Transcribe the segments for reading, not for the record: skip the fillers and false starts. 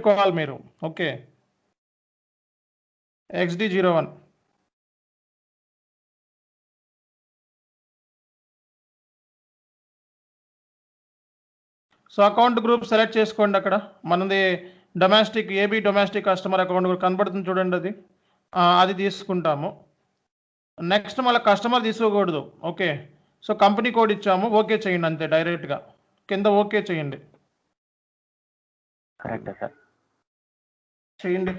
గుర్తుపెట్టుకోవాలి మీరు. Okay, XD01. So account group select చేసుకోండి. అక్కడ మనది domestic, AB domestic customer account group కనబడుతుంది చూడండి, అది తీసుకుంటాము. నెక్స్ట్ మళ్ళీ కస్టమర్ తీసుకోకూడదు. ఓకే, సో కంపెనీ కోడ్ ఇచ్చాము, ఓకే చేయండి అంతే, డైరెక్ట్గా కింద ఓకే చేయండి. కరెక్ట్ సార్, చేయండి.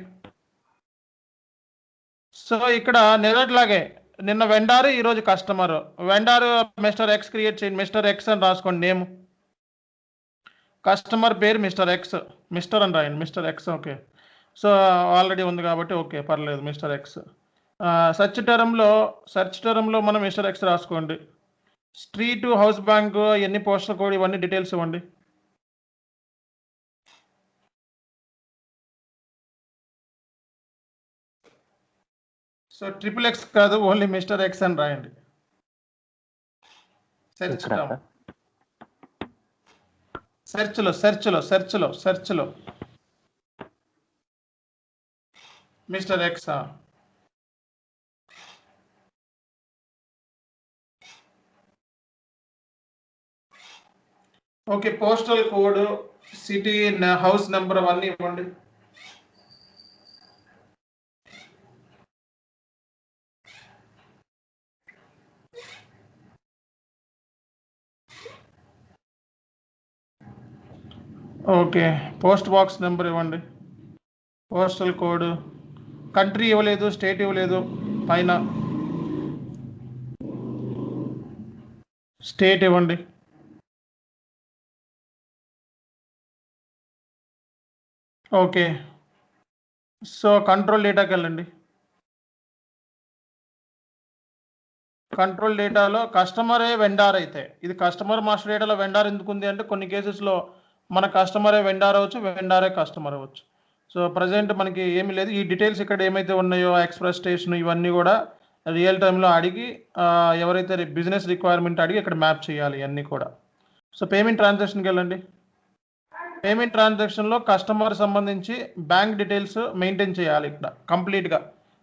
సో ఇక్కడ నిన్నట్లాగే నిన్న వెండారు, ఈరోజు customer. Vendor mister X create చేయండి, మిస్టర్ ఎక్స్ అని రాసుకోండి నేమ్. కస్టమర్ పేరు మిస్టర్ ఎక్స్, మిస్టర్ అని రాయండి, mister X. Okay, so already ఉంది కాబట్టి ఓకే పర్లేదు, మిస్టర్ ఎక్స్. సెర్చ్ టర్మ్లో మనం మిస్టర్ ఎక్స్ రాసుకోండి. స్ట్రీట్, హౌస్ బ్యాంక్, ఎన్ని పోస్టల్ కోడ్, ఇవన్నీ డీటెయిల్స్ ఇవ్వండి. సో XXX కాదు, ఓన్లీ మిస్టర్ ఎక్స్ అని రాయండి. సెర్చ్లో mister X. Okay, postal code, city, house number అవన్నీ ఇవ్వండి. ఓకే, పోస్ట్ బాక్స్ నెంబర్ ఇవ్వండి. పోస్టల్ కోడ్, కంట్రీ ఇవ్వలేదు, స్టేట్ ఇవ్వలేదు, పైన స్టేట్ ఇవ్వండి. ఓకే, సో కంట్రోల్ డేటాకి వెళ్ళండి. కంట్రోల్ డేటాలో కస్టమరే వెండార్ అయితే, ఇది కస్టమర్ మాస్టర్ డేటాలో వెండార్ ఎందుకు ఉంది అంటే కొన్ని కేసెస్లో మన కస్టమరే వెండార్ అవ్వచ్చు, వెండారే కస్టమర్ అవ్వచ్చు. సో ప్రజెంట్ మనకి ఏమీ లేదు. ఈ డీటెయిల్స్ ఇక్కడ ఏమైతే ఉన్నాయో, ఎక్స్ప్రెస్ స్టేషన్, ఇవన్నీ కూడా రియల్ టైంలో అడిగి ఎవరైతే బిజినెస్ రిక్వైర్మెంట్ అడిగి ఇక్కడ మ్యాప్ చేయాలి ఇవన్నీ కూడా. సో పేమెంట్ ట్రాన్సాక్షన్కి వెళ్ళండి. పేమెంట్ ట్రాన్సాక్షన్లో కస్టమర్ సంబంధించి బ్యాంక్ డీటెయిల్స్ మెయింటైన్ చేయాలి ఇక్కడ కంప్లీట్గా.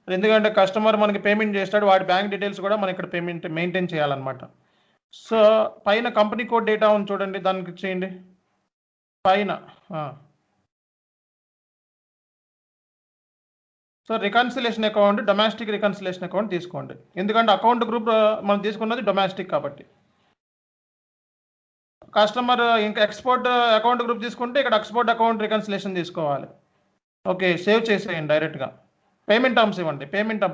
ఎందుకంటే కస్టమర్ మనకి పేమెంట్ చేస్తాడు, వాడి బ్యాంక్ డీటెయిల్స్ కూడా మనం ఇక్కడ పేమెంట్ మెయింటైన్ చేయాలన్నమాట. సో పైన కంపెనీ కోడ్ డేటా ఉంది చూడండి, దానికి క్లిక్ చేయండి. పైన so reconciliation account, domestic reconciliation account తీసుకోండి. ఎందుకంటే అకౌంట్ గ్రూప్ మనం తీసుకున్నది డొమెస్టిక్ కాబట్టి. కస్టమర్ ఇంకా ఎక్స్పోర్ట్ అకౌంట్ గ్రూప్ తీసుకుంటే ఇక్కడ ఎక్స్పోర్ట్ అకౌంట్ రికన్సిలేషన్ తీసుకోవాలి. ఓకే, సేవ్ చేసేయండి డైరెక్ట్గా. పేమెంట్ టర్మ్స్ ఇవ్వండి.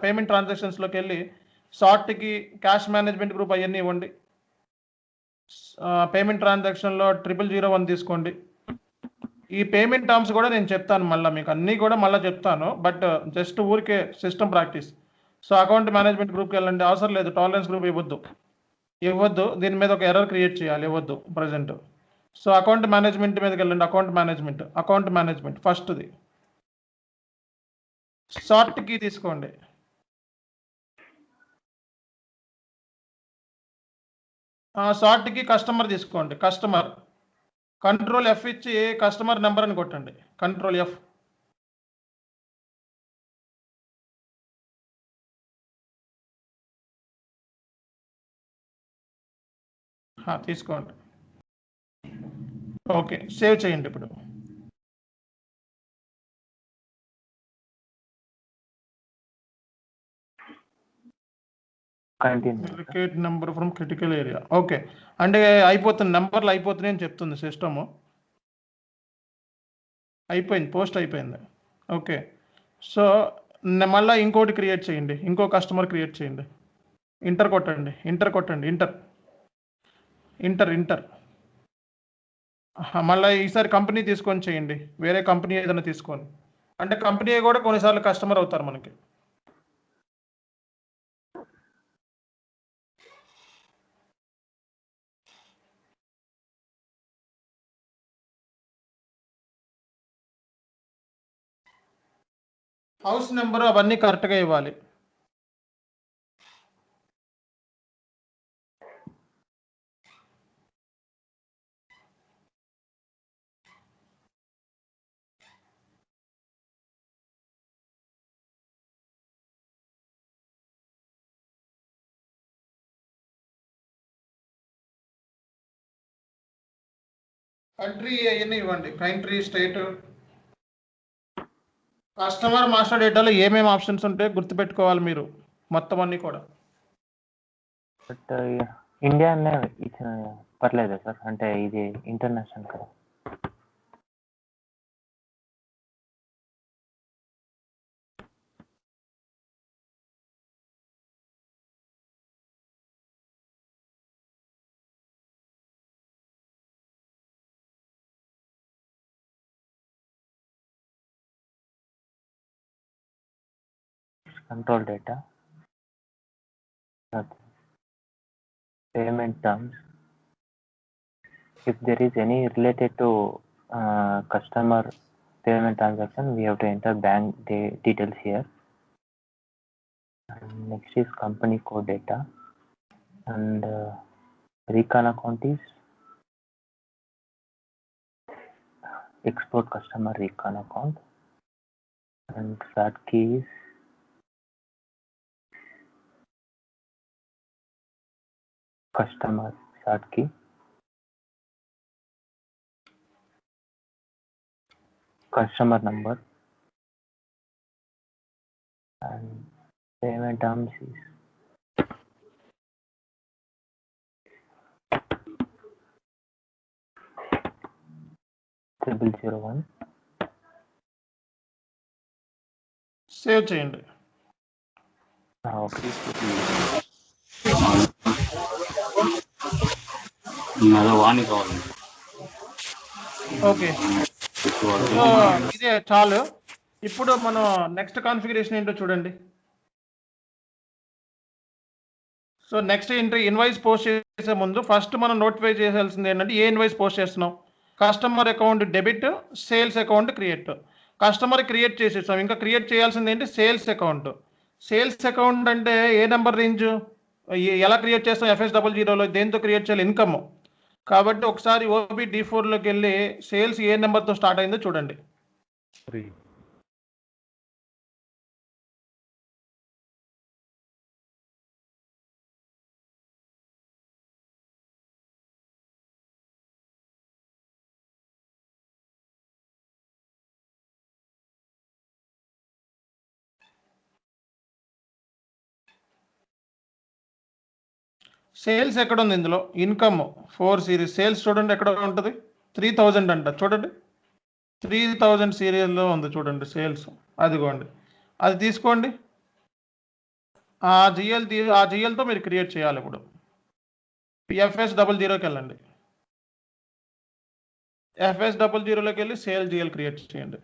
పేమెంట్ ట్రాన్సాక్షన్స్లోకి వెళ్ళి షార్ట్కి క్యాష్ మేనేజ్మెంట్ గ్రూప్ అవన్నీ ఇవ్వండి. పేమెంట్ ట్రాన్సాక్షన్లో 0001 తీసుకోండి. ఈ పేమెంట్ టర్మ్స్ కూడా నేను చెప్తాను మళ్ళీ మీకు, అన్నీ కూడా మళ్ళీ చెప్తాను, బట్ జస్ట్ ఊరికే system practice. So account management గ్రూప్కి వెళ్ళండి. అవసరం లేదు, టాలరెన్స్ గ్రూప్ ఇవ్వద్దు, దీని మీద ఒక ఎర్రర్ క్రియేట్ చేయాలి, ఇవ్వద్దు ప్రజెంట్. సో అకౌంట్ మేనేజ్మెంట్ మీదకి వెళ్ళండి. అకౌంట్ మేనేజ్మెంట్ ఫస్ట్ది. షార్ట్ కీ తీసుకోండి. షార్ట్ కీ కస్టమర్ తీసుకోండి. కస్టమర్ కంట్రోల్ F ఇచ్చి కస్టమర్ నెంబర్ అని కొట్టండి. Control F. తీసుకోండి. ఓకే, సేవ్ చేయండి. ఇప్పుడు cricket number from critical area. Okay, అంటే అయిపోతుంది, నెంబర్లు అయిపోతున్నాయి అని చెప్తుంది సిస్టము. అయిపోయింది, పోస్ట్ అయిపోయింది. ఓకే, సో మళ్ళీ ఇంకోటి క్రియేట్ చేయండి, ఇంకో కస్టమర్ క్రియేట్ చేయండి. ఇంటర్ కొట్టండి. ఇంటర్ మళ్ళీ ఈసారి కంపెనీ తీసుకొని చేయండి, వేరే కంపెనీ ఏదైనా తీసుకొని. అంటే కంపెనీ కూడా కొన్నిసార్లు కస్టమర్ అవుతారు మనకి. హౌస్ నెంబరు అవన్నీ కరెక్ట్గా ఇవ్వాలి. కంట్రీ అవన్నీ ఇవ్వండి, కంట్రీ, స్టేట్. కస్టమర్ మాస్టర్ డేటాలో ఏమేమి ఆప్షన్స్ ఉంటాయో గుర్తుపెట్టుకోవాలి మీరు మొత్తం అన్నీ కూడా. బట్ ఇండియా అనే ఇచ్చిన పర్లేదా సార్? అంటే ఇది ఇంటర్నేషనల్ కదా. Control data, payment terms. If there is any related to customer payment transaction, we have to enter bank details here. And next is company code data, and recon account is export customer recon account, and SAT key is customer SAT key. Customer number, and payment terms is $001. Save చేయండి. Okay. Okay, so ఇదే చాలు. ఇప్పుడు మనం next configuration ఏంటో చూడండి. So next ఏంటి, invoice post చేసే ముందు ఫస్ట్ మనం నోటిఫై చేయాల్సింది ఏంటంటే ఏ ఇన్వాయిస్ పోస్ట్ చేస్తున్నాం. Customer account debit, sales account create. Customer create చేసేసాం, ఇంకా క్రియేట్ చేయాల్సింది ఏంటి, సేల్స్ అకౌంట్. సేల్స్ అకౌంట్ అంటే ఏ నెంబర్ రేంజ్, ఎలా క్రియేట్ చేస్తాం, FS00లో దేంతో క్రియేట్ చేయాలి, ఇన్కమ్. కాబట్టి ఒకసారి OB-D4లోకి వెళ్ళి సేల్స్ ఏ నెంబర్తో స్టార్ట్ అయిందో చూడండి. సేల్స్ ఎక్కడ ఉంది ఇందులో, ఇన్కమ్ 4 సిరీస్. సేల్స్ చూడండి ఎక్కడ ఉంటుంది, 3000 అంట. చూడండి 3000 సీరియల్లో ఉంది చూడండి సేల్స్, అదిగోండి. అది తీసుకోండి, ఆ జిఎల్తో మీరు క్రియేట్ చేయాలి. ఇప్పుడు FS00కి వెళ్ళండి, FS00లోకి వెళ్ళి సేల్ జిఎల్ క్రియేట్ చేయండి.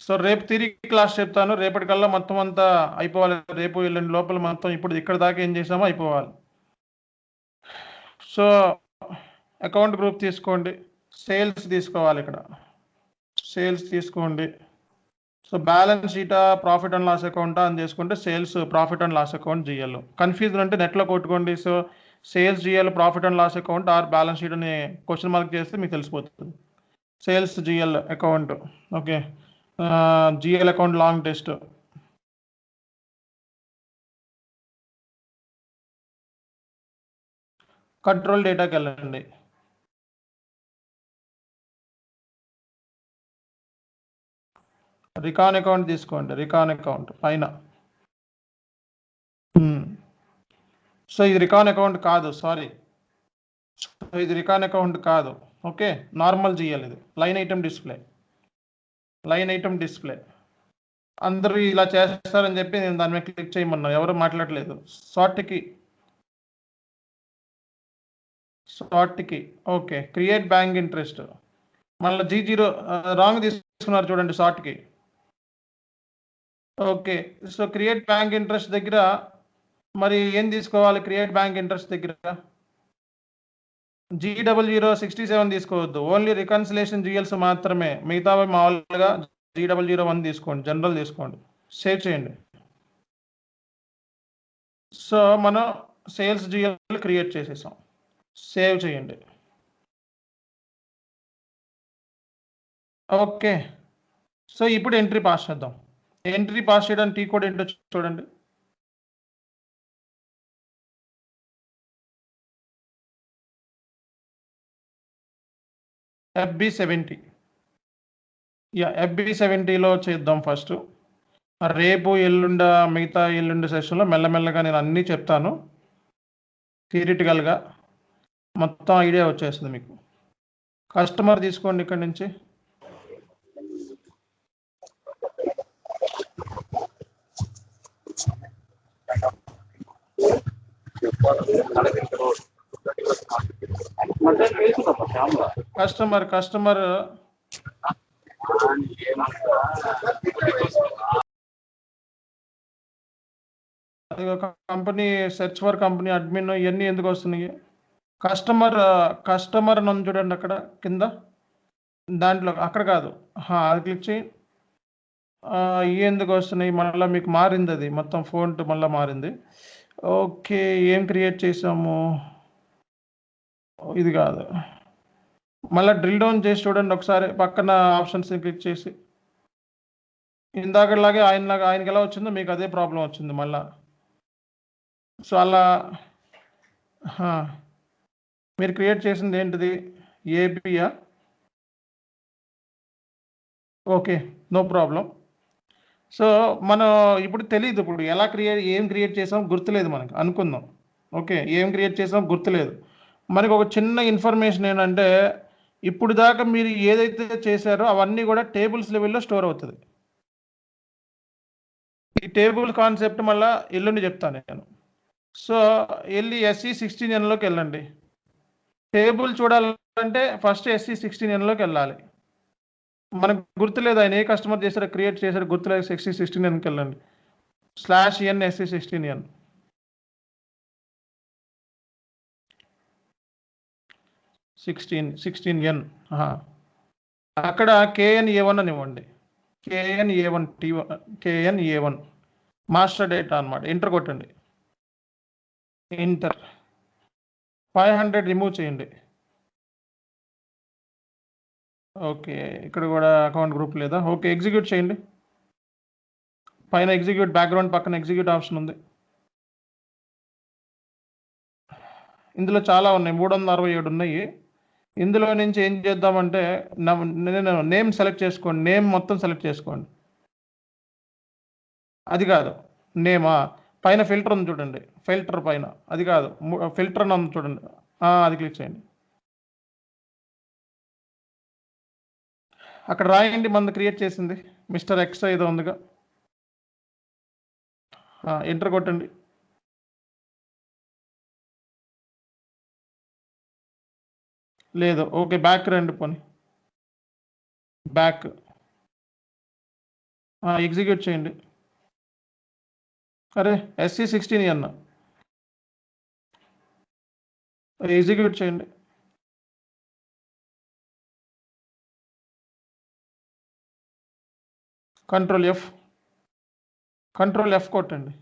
సో రేపు తిరిగి క్లాస్ చెప్తాను, రేపటికల్లా మొత్తం అంతా అయిపోవాలి. రేపు ఎల్లుండి లోపల మొత్తం ఇప్పుడు ఇక్కడ దాకా ఏం చేసామో అయిపోవాలి. సో అకౌంట్ గ్రూప్ తీసుకోండి, సేల్స్ తీసుకోవాలి. ఇక్కడ సేల్స్ తీసుకోండి. సో బ్యాలెన్స్ షీటా, ప్రాఫిట్ అండ్ లాస్ అకౌంటా అని చేసుకుంటే sales profit and loss account GL. Confusion అంటే నెట్లో కొట్టుకోండి. So sales GL profit and loss account or balance sheet అని క్వశ్చన్ మార్క్ చేస్తే మీకు తెలిసిపోతుంది. Sales GL account, okay. GL account long test. Control డేటాకి వెళ్ళండి, రికాన్ అకౌంట్ తీసుకోండి, రికాన్ అకౌంట్ పైన. సో ఇది రికాన్ అకౌంట్ కాదు, సారీ, ఇది రికాన్ అకౌంట్ కాదు. ఓకే, నార్మల్ జిఎల్ ఇది. Line item display, line item display. అందరూ ఇలా చేస్తారని చెప్పి నేను దాని మీద క్లిక్ చేయమన్నా, ఎవరు మాట్లాడలేదు. షార్ట్కి, ఓకే. క్రియేట్ బ్యాంక్ ఇంట్రెస్ట్, మళ్ళీ G0 రాంగ్ తీసుకున్నారు చూడండి షార్ట్కి. Okay, so create bank interest దగ్గర మరి ఏం తీసుకోవాలి, క్రియేట్ బ్యాంక్ ఇంట్రెస్ట్ దగ్గర G0067 తీసుకోవద్దు, ఓన్లీ రికన్సిలేషన్ జిఎల్స్ మాత్రమే. మిగతా మామూలుగా G001 తీసుకోండి, జనరల్ తీసుకోండి. సేవ్ చేయండి. సో మనం సేల్స్ జిఎల్ క్రియేట్ చేసేసాం, సేవ్ చేయండి. ఓకే, సో ఇప్పుడు ఎంట్రీ పాస్ చేద్దాం. ఎంట్రీ పాస్ చేయడానికి టీ కోడ్ ఏంటో చూడండి. FB70. యా FB70లో చేద్దాం ఫస్ట్. రేపు ఎల్లుండ మిగతా ఎల్లుండి సెషన్లో మెల్లమెల్లగా నేను అన్నీ చెప్తాను. థియరిటికల్గా మొత్తం ఐడియా వచ్చేస్తుంది మీకు. కస్టమర్ తీసుకోండి ఇక్కడ నుంచి. కస్టమర్ అది ఒక company search for company admin ఇవన్నీ ఎందుకు వస్తున్నాయి? కస్టమర్ నన్ను చూడండి అక్కడ కింద దాంట్లో అక్కడ కాదు, అది క్లిక్ చేయి. ఎందుకు వస్తున్నాయి మళ్ళీ మీకు మారింది, అది మొత్తం ఫోన్ మళ్ళీ మారింది. ఓకే, ఏం క్రియేట్ చేసాము? ఇది కాదు, మళ్ళీ డ్రిల్ డౌన్ చేసి చూడండి ఒకసారి పక్కన ఆప్షన్స్ని క్లిక్ చేసి. ఇందాకలాగే ఆయనకి ఎలా వచ్చిందో మీకు అదే ప్రాబ్లం వచ్చింది మళ్ళా. సో అలా మీరు క్రియేట్ చేసింది ఏంటిది? ఏపీయా? Okay, no problem. సో మనం ఇప్పుడు తెలియదు, ఇప్పుడు ఎలా ఏం క్రియేట్ చేసాం గుర్తులేదు మనకు అనుకుందాం. ఓకే, ఏం క్రియేట్ చేసాం గుర్తులేదు మనకు. ఒక చిన్న ఇన్ఫర్మేషన్ ఏంటంటే ఇప్పుడు దాకా మీరు ఏదైతే చేశారో అవన్నీ కూడా టేబుల్స్ లెవెల్లో స్టోర్ అవుతుంది. ఈ టేబుల్ కాన్సెప్ట్ మళ్ళీ ఎల్లుండి చెప్తాను నేను. సో వెళ్ళి SE16Nలోకి వెళ్ళండి. టేబుల్ చూడాలంటే ఫస్ట్ SE16Nలోకి వెళ్ళాలి. మనకు గుర్తులేదు ఆయన ఏ కస్టమర్ చేశారో క్రియేట్ చేశారో గుర్తులేదు. SE16Nకి వెళ్ళండి. /n SE16N. సిక్స్టీన్ అక్కడ KNA1 అని ఇవ్వండి. KNA1 మాస్టర్ డేటా అనమాట. ఎంటర్ కొట్టండి. ఎంటర్. 500 రిమూవ్ చేయండి. ఓకే, ఇక్కడ కూడా అకౌంట్ గ్రూప్ లేదా? ఓకే, ఎగ్జిక్యూట్ చేయండి. పైన ఎగ్జిక్యూట్, బ్యాక్గ్రౌండ్ పక్కన ఎగ్జిక్యూట్ ఆప్షన్ ఉంది. ఇందులో చాలా ఉన్నాయి, 367 ఉన్నాయి. ఇందులో నుంచి ఏం చేద్దామంటే నేను నేమ్ సెలెక్ట్ చేసుకోండి. నేమ్ మొత్తం సెలెక్ట్ చేసుకోండి. అది కాదు, నేమా పైన ఫిల్టర్ ఉంది చూడండి, ఫిల్టర్ పైన అది కాదు, ఫిల్టర్ అని ఉంది చూడండి, అది క్లిక్ చేయండి. అక్కడ రాయండి మంది క్రియేట్ చేసింది మిస్టర్ X ఏదో ఉందిగా, ఎంటర్ కొట్టండి. లేదు, ఓకే, బ్యాక్ రండి. పోనీ బ్యాక్ ఎగ్జిక్యూట్ చేయండి. అరే SE16N ఎగ్జిక్యూట్ చేయండి. కంట్రోల్ F కొట్టండి.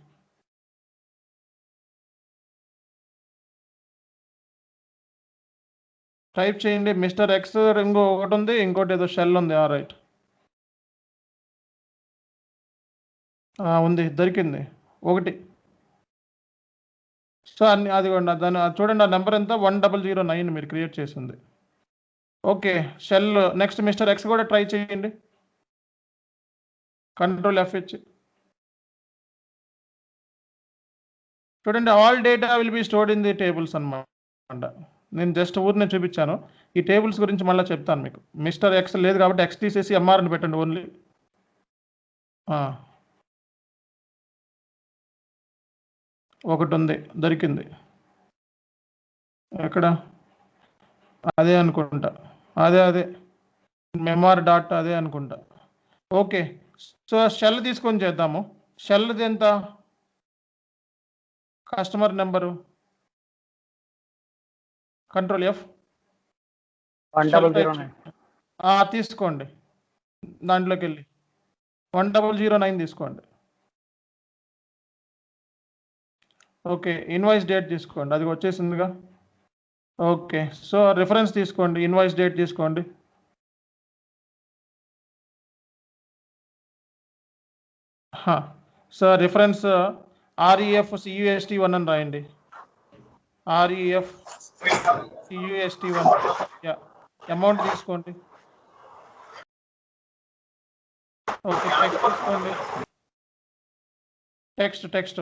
టైప్ చేయండి మిస్టర్ X. ఒకటి ఉంది, ఇంకోటి ఏదో షెల్ ఉంది. రైట్, ఉంది, దొరికింది ఒకటి. సో అది దాన్ని చూడండి, ఆ నెంబర్ ఎంత? 1009 మీరు క్రియేట్ చేసింది. Okay, shell. Next mister X కూడా ట్రై చేయండి. కంట్రోల్ F ఇచ్చి చూడండి. All data will be stored in the tables అన్నమాట. నేను జస్ట్ ఊరినే చూపించాను. ఈ టేబుల్స్ గురించి మళ్ళీ చెప్తాను మీకు. మిస్టర్ X లేదు కాబట్టి X తీసేసి MR అని పెట్టండి ఓన్లీ. ఒకటి ఉంది, దొరికింది. ఎక్కడ? అదే అనుకుంటా, అదే MR డాట్ అదే అనుకుంటా. ఓకే, సో షెల్ తీసుకొని చేద్దాము. షెల్ది ఎంత? కస్టమర్ నెంబరు కంట్రోల్ F 1009 తీసుకోండి. దాంట్లోకి వెళ్ళి 1009 తీసుకోండి. ఓకే, ఇన్వాయిస్ డేట్ తీసుకోండి, అది వచ్చేసిందిగా. ఓకే, సో రిఫరెన్స్ తీసుకోండి, ఇన్వాయిస్ డేట్ తీసుకోండి. సో రిఫరెన్స్ REF CUST1 అని రాయండి. REF CUST1. అమౌంట్ తీసుకోండి. ఓకే, టెక్స్ట్ తీసుకోండి. టెక్స్ట్